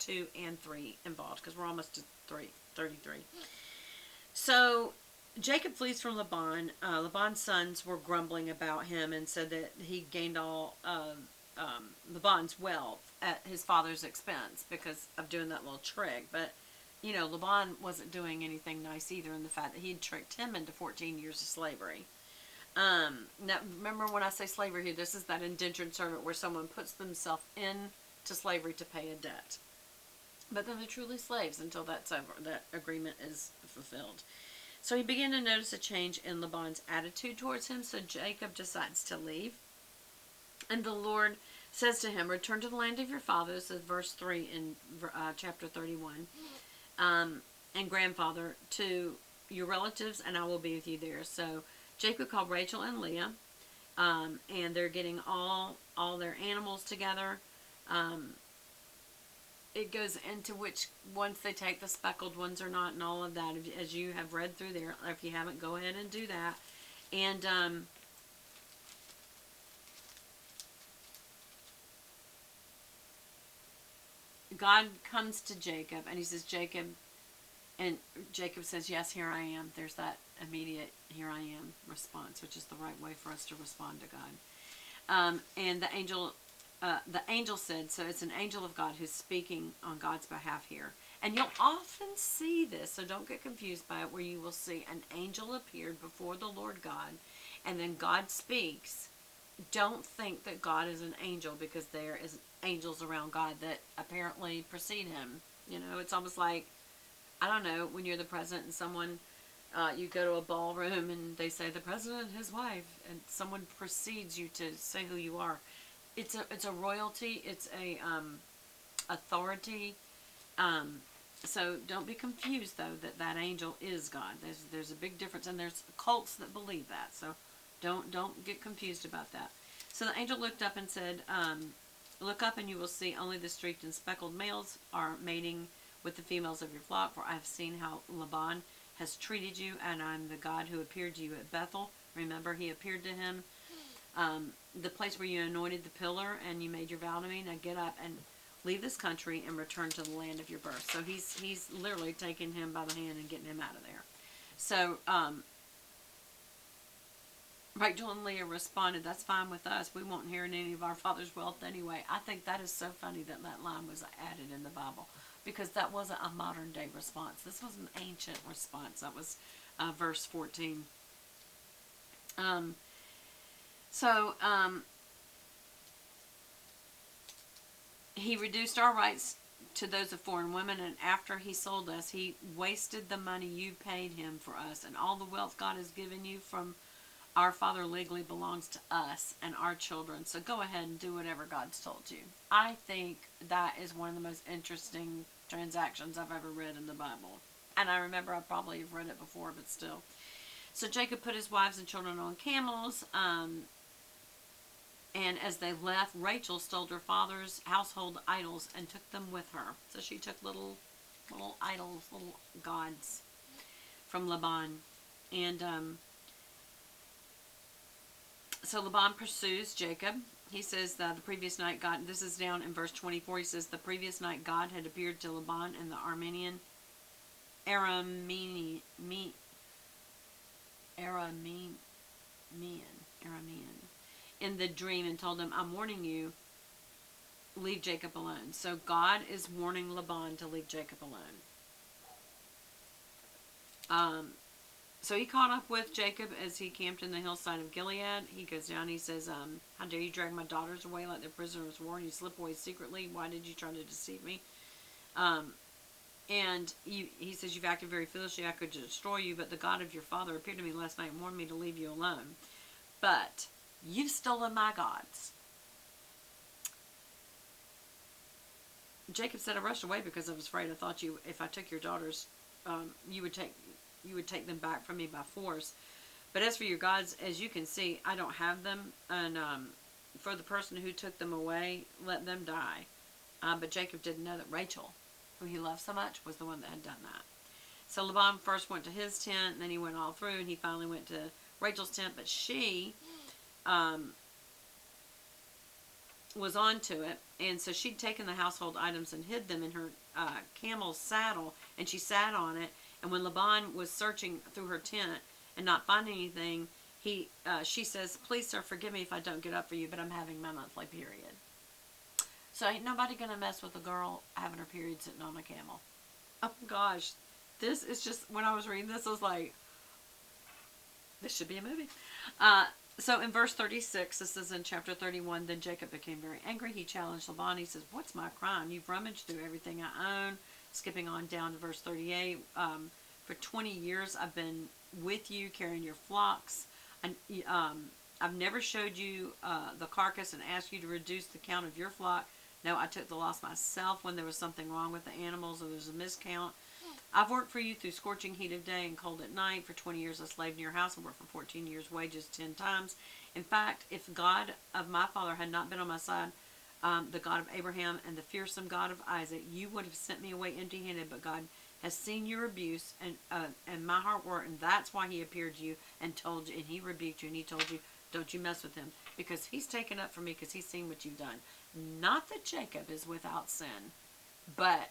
2 and 3 involved, because we're almost to 33. So Jacob flees from Laban. Laban's sons were grumbling about him and said that he gained all Laban's wealth at his father's expense because of doing that little trick. But, Laban wasn't doing anything nice either in the fact that he'd tricked him into 14 years of slavery. Now, remember when I say slavery here, this is that indentured servant where someone puts themselves into slavery to pay a debt. But then they're truly slaves until that's over, that agreement is fulfilled. So he began to notice a change in Laban's attitude towards him, so Jacob decides to leave. And the Lord says to him, return to the land of your fathers, this is verse 3 in chapter 31, and grandfather, to your relatives, and I will be with you there. So Jacob called Rachel and Leah, and they're getting all their animals together. It goes into which ones they take, the speckled ones or not, and all of that, as you have read through there. If you haven't, go ahead and do that. And God comes to Jacob, and he says, Jacob, and Jacob says, yes, here I am. There's that immediate, here I am response, which is the right way for us to respond to God. And the angel said, so it's an angel of God who's speaking on God's behalf here. And you'll often see this, so don't get confused by it, where you will see an angel appeared before the Lord God, and then God speaks. Don't think that God is an angel because there is angels around God that apparently precede him. It's almost like, I don't know, when you're the president and someone, you go to a ballroom and they say the president and his wife, and someone precedes you to say who you are. It's a royalty. It's a authority. So don't be confused though that angel is God. There's a big difference, and there's cults that believe that. So don't get confused about that. So the angel looked up and said, look up and you will see only the streaked and speckled males are mating with the females of your flock, for I have seen how Laban has treated you, and I'm the God who appeared to you at Bethel. Remember, he appeared to him, the place where you anointed the pillar and you made your vow to me. Now get up and leave this country and return to the land of your birth. So he's literally taking him by the hand and getting him out of there. So Rachel and Leah responded, that's fine with us. We won't inherit any of our father's wealth anyway. I think that is so funny that line was added in the Bible, because that wasn't a modern day response. This was an ancient response. That was verse 14. He reduced our rights to those of foreign women, and after he sold us, he wasted the money you paid him for us, and all the wealth God has given you from our father legally belongs to us and our children. So go ahead and do whatever God's told you. I think that is one of the most interesting transactions I've ever read in the Bible. And I remember I probably have read it before, but still. So Jacob put his wives and children on camels, and as they left, Rachel stole her father's household idols and took them with her. So she took little idols, little gods from Laban. And so Laban pursues Jacob. He says that the previous night God, this is down in verse 24, he says the previous night God had appeared to Laban in the Aramean in the dream and told him, I'm warning you, leave Jacob alone. So God is warning Laban to leave Jacob alone. So he caught up with Jacob as he camped in the hillside of Gilead. He goes down, he says, how dare you drag my daughters away like they're prisoners of war, and you slip away secretly? Why did you try to deceive me? And he says, you've acted very foolishly. I could destroy you, but the God of your father appeared to me last night and warned me to leave you alone. But you've stolen my gods. Jacob said, I rushed away because I was afraid. I thought if I took your daughters, you would take them back from me by force. But as for your gods, as you can see, I don't have them. And for the person who took them away, let them die. But Jacob didn't know that Rachel, who he loved so much, was the one that had done that. So Laban first went to his tent, and then he went all through, and he finally went to Rachel's tent. But she was onto it, and so she'd taken the household items and hid them in her camel's saddle, and she sat on it. And when Laban was searching through her tent and not finding anything, she says, "Please, sir, forgive me if I don't get up for you, but I'm having my monthly period." So ain't nobody gonna mess with a girl having her period sitting on a camel. Oh gosh, this is just, when I was reading this, I was like, this should be a movie. So in verse 36, this is in chapter 31, then Jacob became very angry. He challenged Laban. He says, "What's my crime? You've rummaged through everything I own." Skipping on down to verse 38, for 20 years I've been with you carrying your flocks. And, I've never showed you the carcass and asked you to reduce the count of your flock. No, I took the loss myself when there was something wrong with the animals or there was a miscount. I've worked for you through scorching heat of day and cold at night. For 20 years I slaved in your house and worked for 14 years' wages 10 times. In fact, if God of my father had not been on my side, the God of Abraham and the fearsome God of Isaac, you would have sent me away empty-handed. But God has seen your abuse and my hard work, and that's why he appeared to you and told you, and he rebuked you, and he told you, don't you mess with him, because he's taken up for me, because he's seen what you've done. Not that Jacob is without sin, but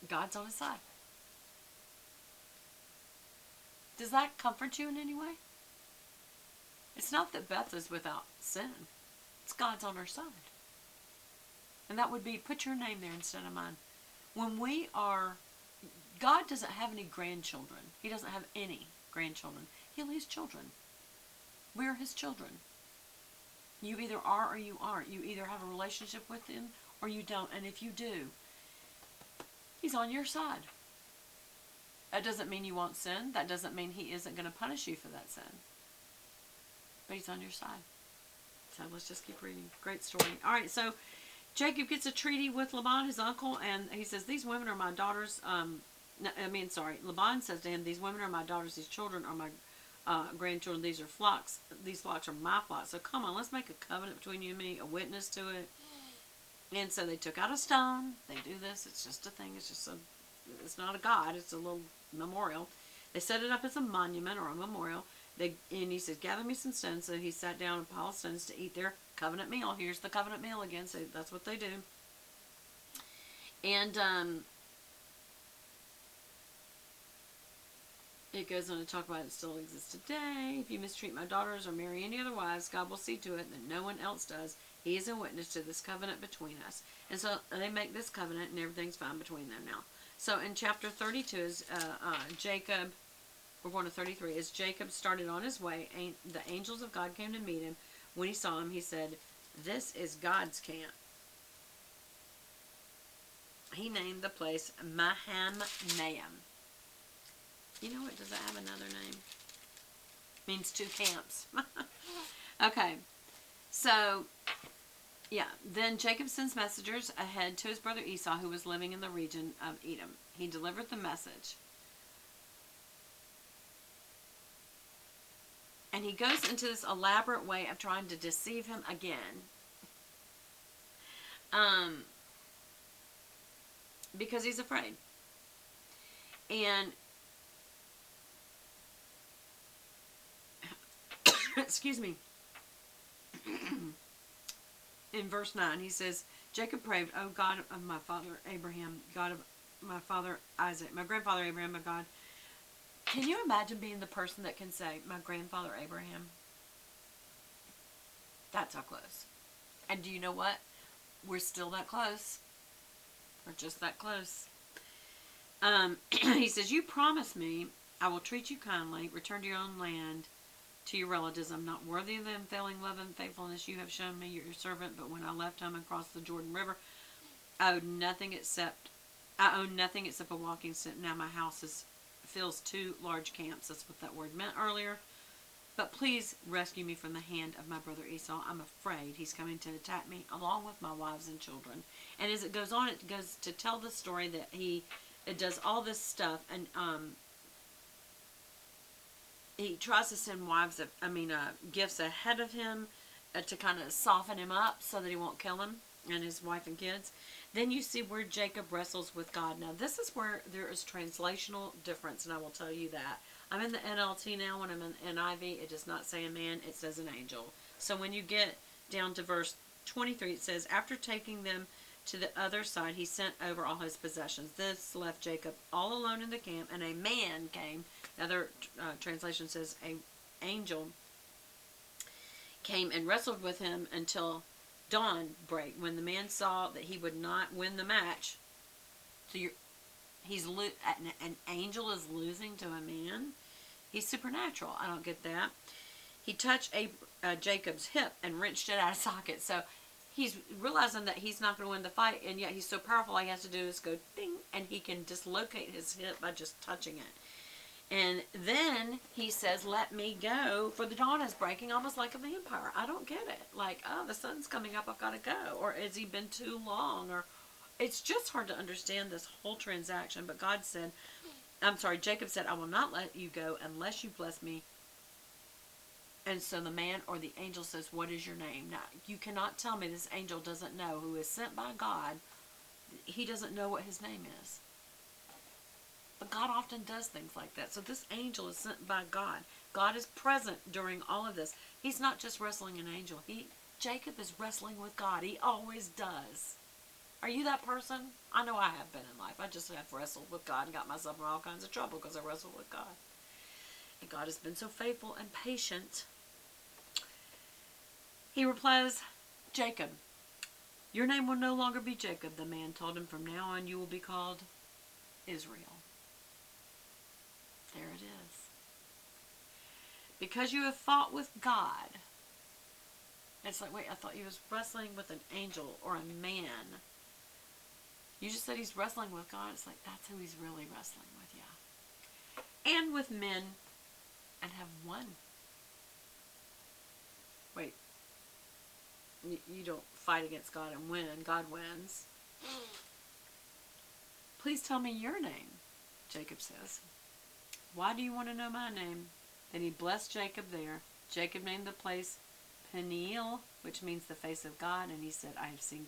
God's on his side. Does that comfort you in any way? It's not that Beth is without sin. It's God's on her side. And that would be, put your name there instead of mine. When we are, God doesn't have any grandchildren. He doesn't have any grandchildren. He leaves children. We're his children. You either are or you aren't. You either have a relationship with him or you don't. And if you do, he's on your side. That doesn't mean you won't sin. That doesn't mean he isn't going to punish you for that sin. But he's on your side. So let's just keep reading. Great story. All right, so Jacob gets a treaty with Laban, his uncle, and he says, these women are my daughters. Laban says to him, these women are my daughters, these children are my grandchildren, these are flocks. These flocks are my flocks. So come on, let's make a covenant between you and me, a witness to it. And so they took out a stone. They do this. It's just a thing. It's not a god. It's a little memorial. They set it up as a monument or a memorial. And he says, gather me some stones. So he sat down a pile of stones to eat their covenant meal. Here's the covenant meal again. So that's what they do. And it goes on to talk about it still exists today. If you mistreat my daughters or marry any other wives, God will see to it that no one else does. He is a witness to this covenant between us. And so they make this covenant and everything's fine between them now. So in chapter 32 is Jacob, we're going to 33, as Jacob started on his way, the angels of God came to meet him. When he saw him, he said, this is God's camp. He named the place Mahanaim. You know what? Does that have another name? Means two camps. Okay. So, yeah. Then Jacob sends messengers ahead to his brother Esau, who was living in the region of Edom. He delivered the message. And he goes into this elaborate way of trying to deceive him again. Because he's afraid. And excuse me. In verse 9, he says, Jacob prayed, "O God of my father Abraham, God of my father Isaac, my grandfather Abraham, my God." Can you imagine being the person that can say, my grandfather Abraham? That's how close. And do you know what? We're still that close. We're just that close. He says, you promised me I will treat you kindly, return to your own land, to your relatives. I'm not worthy of the unfailing love and faithfulness you have shown me, your servant. But when I left home and crossed the Jordan River, I owned nothing except a walking stick. Now my house fills 2 large camps. That's what that word meant earlier. But please rescue me from the hand of my brother Esau. I'm afraid he's coming to attack me, along with my wives and children. And as it goes on, it goes to tell the story that it does all this stuff, and he tries to send gifts ahead of him to kind of soften him up so that he won't kill him and his wife and kids. Then you see where Jacob wrestles with God. Now this is where there is translational difference, and I will tell you that. I'm in the NLT now. When I'm in NIV, it does not say a man, it says an angel. So when you get down to verse 23, it says, after taking them to the other side, he sent over all his possessions. This left Jacob all alone in the camp, and a man came. Another translation says a angel came and wrestled with him until dawn break. When the man saw that he would not win the match, so an angel is losing to a man. He's supernatural. I don't get that. He touched Jacob's hip and wrenched it out of socket. So he's realizing that he's not going to win the fight, and yet he's so powerful. All he has to do is go ding, and he can dislocate his hip by just touching it. And then he says, let me go, for the dawn is breaking, almost like a vampire. I don't get it. Like, oh, the sun's coming up, I've got to go. Or has he been too long? Or it's just hard to understand this whole transaction. But Jacob said, I will not let you go unless you bless me. And so the man or the angel says, what is your name? Now, you cannot tell me this angel doesn't know, who is sent by God. He doesn't know what his name is. But God often does things like that. So this angel is sent by God. God is present during all of this. He's not just wrestling an angel. Jacob is wrestling with God. He always does. Are you that person? I know I have been in life. I just have wrestled with God and got myself in all kinds of trouble because I wrestled with God. And God has been so faithful and patient. He replies, Jacob, your name will no longer be Jacob. The man told him, from now on you will be called Israel. There it is. Because you have fought with God. It's like, wait, I thought you was wrestling with an angel or a man. You just said he's wrestling with God. It's like, that's who he's really wrestling with, yeah. And with men, and have won. Wait. You don't fight against God and win. God wins. Please tell me your name, Jacob says. Why do you want to know my name? Then he blessed Jacob there. Jacob named the place Peniel, which means the face of God, and he said, I have seen